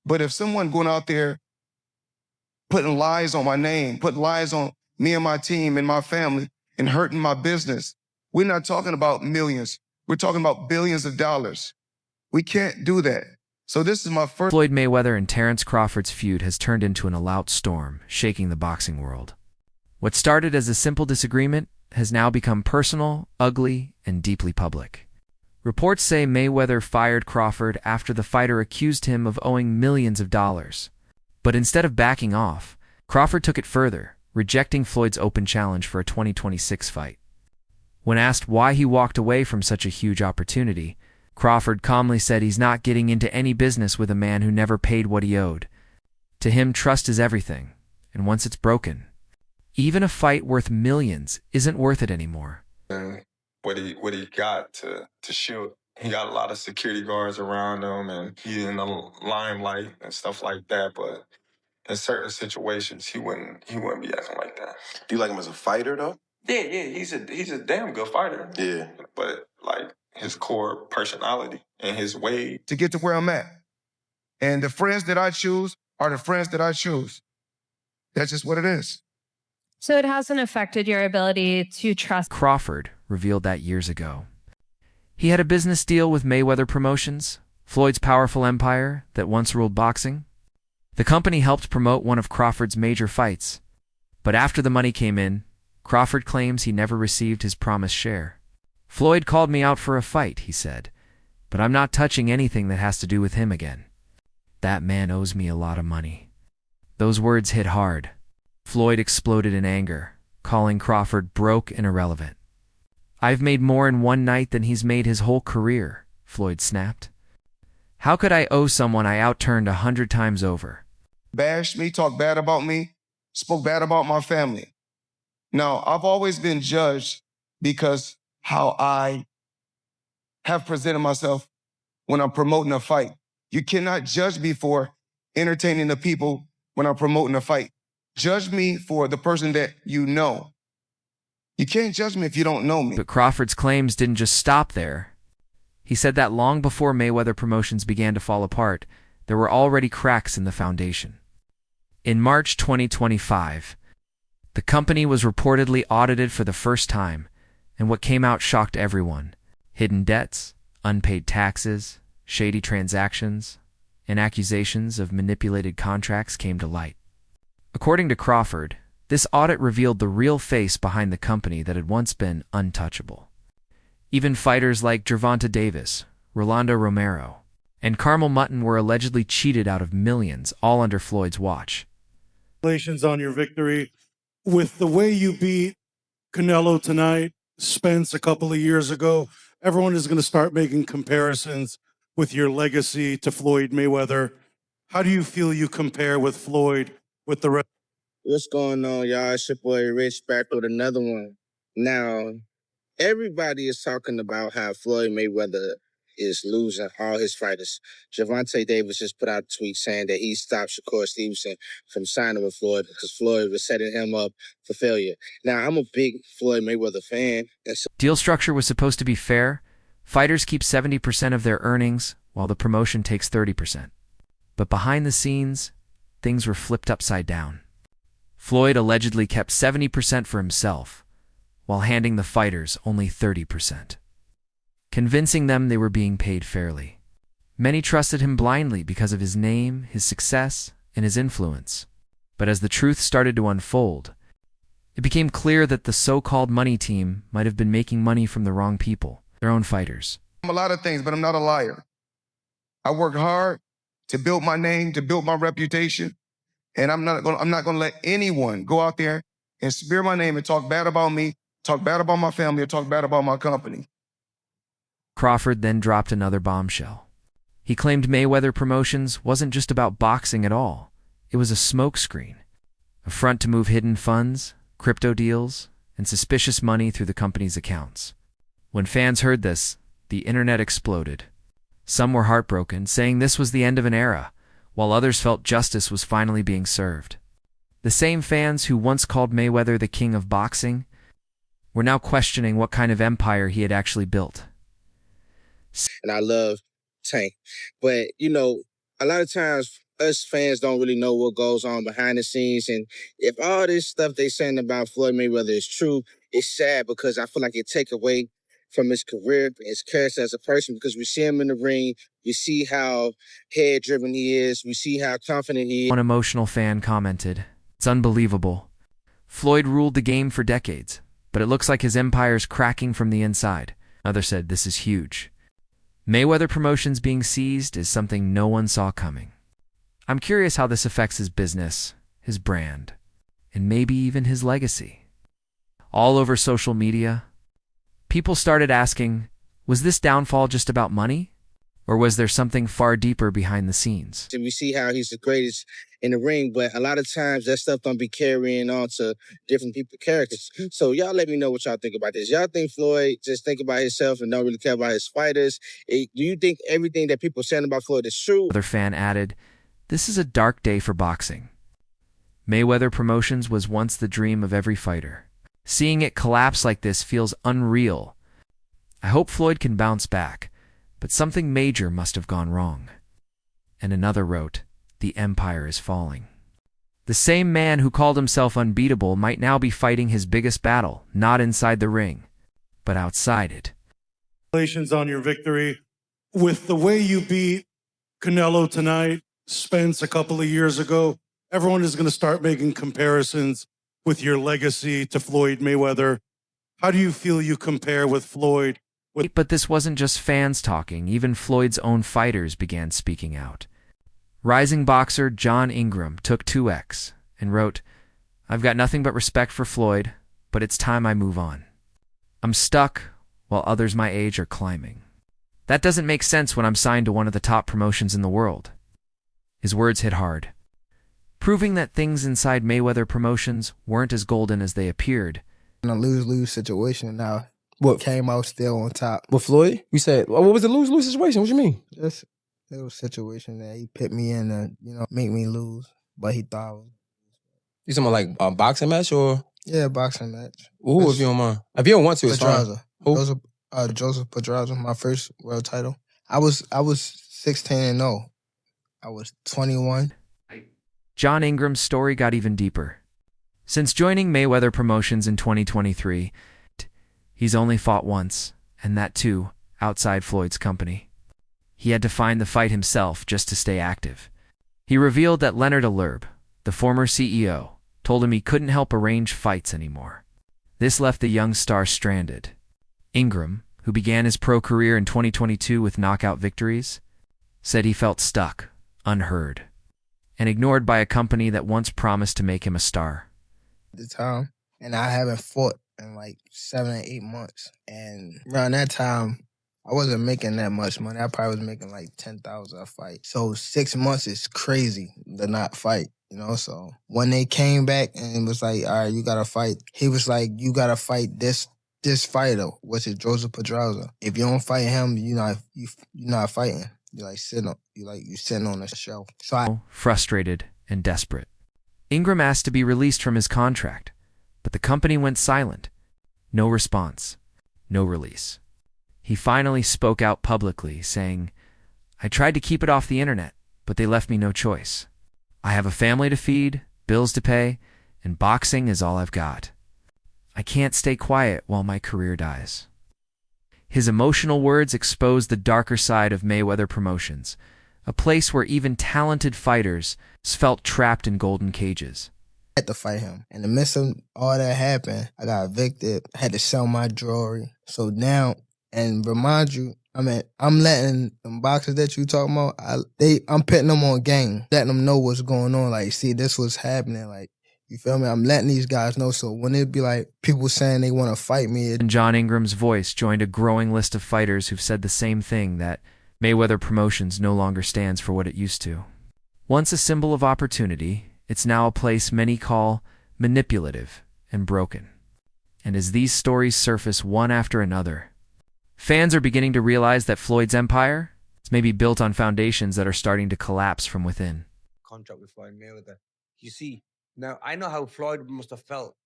But if someone going out there putting lies on my name, putting lies on me and my team and my family and hurting my business, we're not talking about millions. We're talking about billions of dollars. We can't do that. So this is my first. Floyd Mayweather and Terence Crawford's feud has turned into an all-out storm, shaking the boxing world. What started as a simple disagreement has now become personal, ugly, and deeply public. Reports say Mayweather fired Crawford after the fighter accused him of owing millions of dollars. But instead of backing off, Crawford took it further, rejecting Floyd's open challenge for a 2026 fight. When asked why he walked away from such a huge opportunity, Crawford calmly said he's not getting into any business with a man who never paid what he owed. To him, trust is everything, and once it's broken, even a fight worth millions isn't worth it anymore. And what he got to shoot, he got a lot of security guards around him, and he's in the limelight and stuff like that. But in certain situations, he wouldn't be acting like that. Do you like him as a fighter, though? Yeah, he's a damn good fighter. Yeah. But like his core personality and his way to get to where I'm at. And the friends that I choose are the friends that I choose. That's just what it is. So it hasn't affected your ability to trust. Crawford revealed that years ago. He had a business deal with Mayweather Promotions, Floyd's powerful empire that once ruled boxing. The company helped promote one of Crawford's major fights. But after the money came in, Crawford claims he never received his promised share. Floyd called me out for a fight, he said, but I'm not touching anything that has to do with him again. That man owes me a lot of money. Those words hit hard. Floyd exploded in anger, calling Crawford broke and irrelevant. I've made more in one night than he's made his whole career, Floyd snapped. How could I owe someone I outturned 100 times over? Bashed me, talked bad about me, spoke bad about my family. Now, I've always been judged because how I have presented myself when I'm promoting a fight. You cannot judge me for entertaining the people when I'm promoting a fight. Judge me for the person that you know. You can't judge me if you don't know me. But Crawford's claims didn't just stop there. He said that long before Mayweather Promotions began to fall apart, there were already cracks in the foundation. In March 2025, the company was reportedly audited for the first time, and what came out shocked everyone. Hidden debts, unpaid taxes, shady transactions, and accusations of manipulated contracts came to light. According to Crawford, this audit revealed the real face behind the company that had once been untouchable. Even fighters like Gervonta Davis, Rolando Romero, and Carmel Mutton were allegedly cheated out of millions, all under Floyd's watch. Congratulations on your victory. With the way you beat Canelo tonight, Spence a couple of years ago, everyone is going to start making comparisons with your legacy to Floyd Mayweather. How do you feel you compare with Floyd, with the rest? What's going on, y'all? It's your boy Rich back with another one. Now, everybody is talking about how Floyd Mayweather is losing all his fighters. Gervonta Davis just put out a tweet saying that he stopped Shakur Stevenson from signing with Floyd because Floyd was setting him up for failure. Now, I'm a big Floyd Mayweather fan. Deal structure was supposed to be fair. Fighters keep 70% of their earnings, while the promotion takes 30%. But behind the scenes, things were flipped upside down. Floyd allegedly kept 70% for himself, while handing the fighters only 30%. Convincing them they were being paid fairly. Many trusted him blindly because of his name, his success, and his influence. But as the truth started to unfold, it became clear that the so-called money team might have been making money from the wrong people, their own fighters. I'm a lot of things, but I'm not a liar. I work hard to build my name, to build my reputation, and I'm not gonna let anyone go out there and smear my name and talk bad about me, talk bad about my family, or talk bad about my company. Crawford then dropped another bombshell. He claimed Mayweather Promotions wasn't just about boxing at all. It was a smokescreen, a front to move hidden funds, crypto deals, and suspicious money through the company's accounts. When fans heard this, the internet exploded. Some were heartbroken, saying this was the end of an era, while others felt justice was finally being served. The same fans who once called Mayweather the king of boxing were now questioning what kind of empire he had actually built. And I love Tank. But, you know, a lot of times us fans don't really know what goes on behind the scenes. And if all this stuff they saying about Floyd Mayweather is true, it's sad because I feel like it take away from his career, his character as a person, because we see him in the ring, we see how head driven he is, we see how confident he is. One emotional fan commented, "It's unbelievable. Floyd ruled the game for decades, but it looks like his empire's cracking from the inside." Another said, "This is huge. Mayweather Promotions being seized is something no one saw coming. I'm curious how this affects his business, his brand, and maybe even his legacy." All over social media, people started asking, was this downfall just about money? Or was there something far deeper behind the scenes? And we see how he's the greatest in the ring, but a lot of times that stuff don't be carrying on to different people's characters. So y'all let me know what y'all think about this. Y'all think Floyd just think about himself and don't really care about his fighters? Do you think everything that people saying about Floyd is true? Another fan added, "This is a dark day for boxing. Mayweather Promotions was once the dream of every fighter. Seeing it collapse like this feels unreal. I hope Floyd can bounce back, but something major must have gone wrong." And another wrote, "The empire is falling." The same man who called himself unbeatable might now be fighting his biggest battle, not inside the ring, but outside it. Congratulations on your victory. With the way you beat Canelo tonight, Spence a couple of years ago, everyone is going to start making comparisons with your legacy to Floyd Mayweather. How do you feel you compare with Floyd? But this wasn't just fans talking. Even Floyd's own fighters began speaking out. Rising boxer John Ingram took 2X and wrote, "I've got nothing but respect for Floyd, but it's time I move on. I'm stuck while others my age are climbing. That doesn't make sense when I'm signed to one of the top promotions in the world." His words hit hard, proving that things inside Mayweather Promotions weren't as golden as they appeared. In a lose-lose situation now. What came out still on top? With Floyd? You said, what was the lose-lose situation? What you mean? Just a little situation that he put me in to, make me lose. But he thought I was. You talking about like a boxing match or? Yeah, boxing match. Who, if you don't mind? If you don't want to, it's fine. Pedraza. Who? Joseph Pedraza, my first world title. I was 16-0. I was 21. John Ingram's story got even deeper. Since joining Mayweather Promotions in 2023, he's only fought once, and that too, outside Floyd's company. He had to find the fight himself just to stay active. He revealed that Leonard Alerb, the former CEO, told him he couldn't help arrange fights anymore. This left the young star stranded. Ingram, who began his pro career in 2022 with knockout victories, said he felt stuck, unheard, and ignored by a company that once promised to make him a star. At the time, and I haven't fought in like 7 or 8 months. And around that time, I wasn't making that much money. I probably was making like 10,000 a fight. So 6 months is crazy to not fight, So when they came back and it was like, all right, you gotta fight. He was like, you gotta fight this fighter, which is Joseph Pedraza. If you don't fight him, you're not fighting. You're sitting on a shelf. So frustrated and desperate, Ingram asked to be released from his contract, but the company went silent. No response, no release. He finally spoke out publicly, saying, "I tried to keep it off the internet, but they left me no choice. I have a family to feed, bills to pay, and boxing is all I've got. I can't stay quiet while my career dies." His emotional words exposed the darker side of Mayweather Promotions, a place where even talented fighters felt trapped in golden cages. I had to fight him. In the midst of all that happened, I got evicted. I had to sell my jewelry. So now, and remind you, I'm letting them boxers that you talking about, I'm putting them on game, letting them know what's going on. Like, see, this was happening. Like, you feel me? I'm letting these guys know. So when it be like people saying they want to fight me. And John Ingram's voice joined a growing list of fighters who've said the same thing, that Mayweather Promotions no longer stands for what it used to. Once a symbol of opportunity, it's now a place many call manipulative and broken. And as these stories surface one after another, fans are beginning to realize that Floyd's empire is maybe built on foundations that are starting to collapse from within. Contract with Floyd Mayweather. You see, now I know how Floyd must have felt.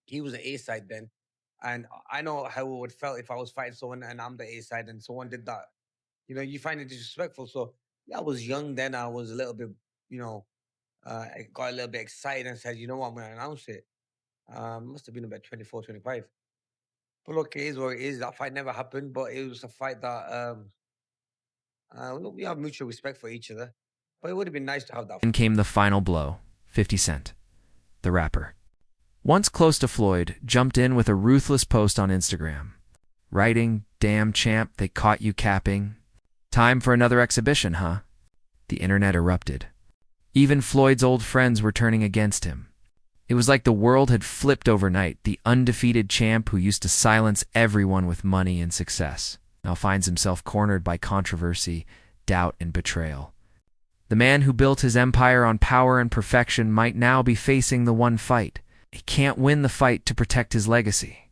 He was the A side then. And I know how it would felt if I was fighting someone and I'm the A side and someone did that. You find it disrespectful. So yeah, I was young then. I was a little bit, got a little bit excited and said, you know what, I'm going to announce it. Must have been about 24, 25. But look, it is what it is. That fight never happened, but it was a fight that look, we have mutual respect for each other. But it would have been nice to have that. Then came the final blow. 50 Cent, the rapper, once close to Floyd, jumped in with a ruthless post on Instagram, writing, "Damn champ, they caught you capping. Time for another exhibition, huh?" The internet erupted. Even Floyd's old friends were turning against him. It was like the world had flipped overnight. The undefeated champ who used to silence everyone with money and success now finds himself cornered by controversy, doubt, and betrayal. The man who built his empire on power and perfection might now be facing the one fight. He can't win the fight to protect his legacy.